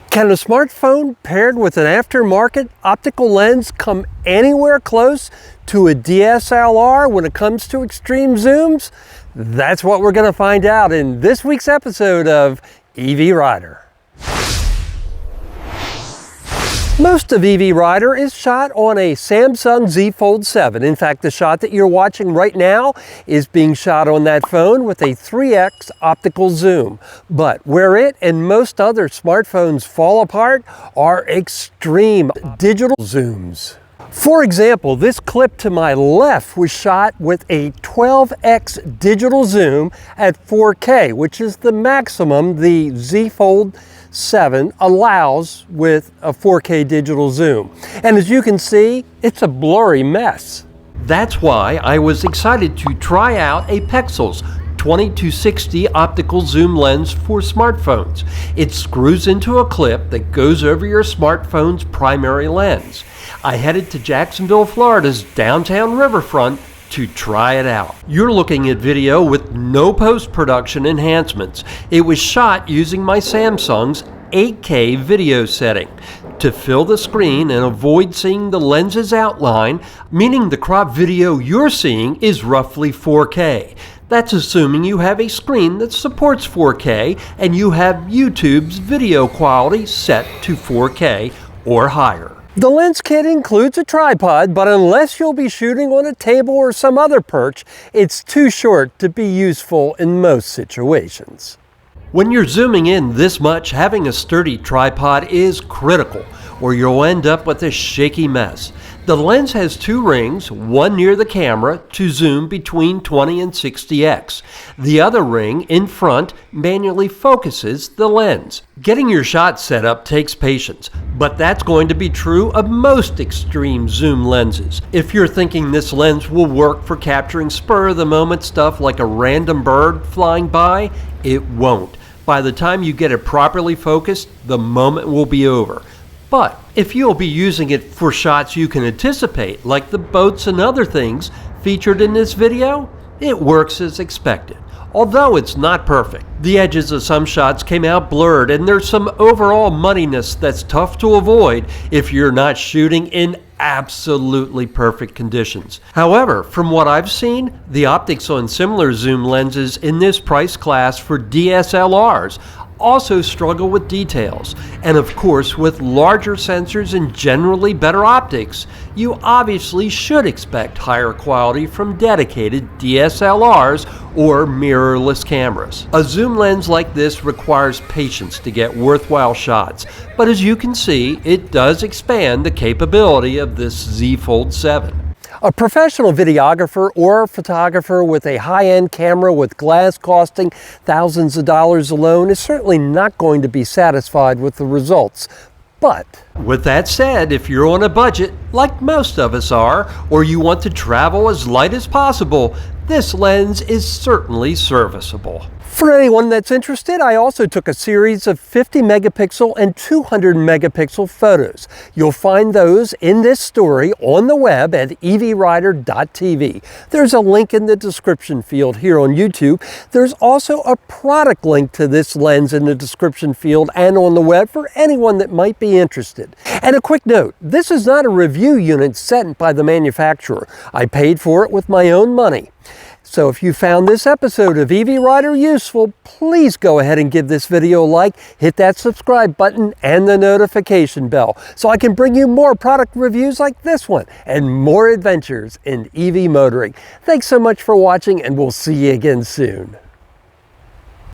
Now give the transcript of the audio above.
Can a smartphone paired with an aftermarket optical lens come anywhere close to a DSLR when it comes to extreme zooms? That's what we're going to find out in this week's episode of EV Rider. Most of EV Rider is shot on a Samsung Z Fold 7. In fact, the shot that you're watching right now is being shot on that phone with a 3x optical zoom. But where it and most other smartphones fall apart are extreme digital zooms. For example, this clip to my left was shot with a 12x digital zoom at 4K, which is the maximum the Z Fold 7 allows with a 4K digital zoom. And as you can see, it's a blurry mess. That's why I was excited to try out Apexel's 20-60 optical zoom lens for smartphones. It screws into a clip that goes over your smartphone's primary lens. I headed to Jacksonville, Florida's downtown riverfront to try it out. You're looking at video with no post-production enhancements. It was shot using my Samsung's 8K video setting. To fill the screen and avoid seeing the lens's outline, meaning the crop video you're seeing is roughly 4K. That's assuming you have a screen that supports 4K and you have YouTube's video quality set to 4K or higher. The lens kit includes a tripod, but unless you'll be shooting on a table or some other perch, it's too short to be useful in most situations. When you're zooming in this much, having a sturdy tripod is critical, or you'll end up with a shaky mess. The lens has two rings, one near the camera to zoom between 20 and 60x. The other ring in front manually focuses the lens. Getting your shot set up takes patience, but that's going to be true of most extreme zoom lenses. If you're thinking this lens will work for capturing spur-of-the-moment stuff like a random bird flying by, it won't. By the time you get it properly focused, the moment will be over. But if you'll be using it for shots you can anticipate, like the boats and other things featured in this video, it works as expected. Although it's not perfect. The edges of some shots came out blurred, and there's some overall muddiness that's tough to avoid if you're not shooting in absolutely perfect conditions. However, from what I've seen, the optics on similar zoom lenses in this price class for DSLRs also struggle with details. And of course, with larger sensors and generally better optics, you obviously should expect higher quality from dedicated DSLRs or mirrorless cameras. A zoom lens like this requires patience to get worthwhile shots, but as you can see, it does expand the capability of this Z Fold 7. A professional videographer or photographer with a high-end camera with glass costing thousands of dollars alone is certainly not going to be satisfied with the results. But with that said, if you're on a budget, like most of us are, or you want to travel as light as possible, this lens is certainly serviceable. For anyone that's interested, I also took a series of 50 megapixel and 200 megapixel photos. You'll find those in this story on the web at evrider.tv. There's a link in the description field here on YouTube. There's also a product link to this lens in the description field and on the web for anyone that might be interested. And a quick note, this is not a review unit sent by the manufacturer. I paid for it with my own money. So if you found this episode of EV Rider useful, please go ahead and give this video a like, hit that subscribe button and the notification bell so I can bring you more product reviews like this one and more adventures in EV motoring. Thanks so much for watching, and we'll see you again soon.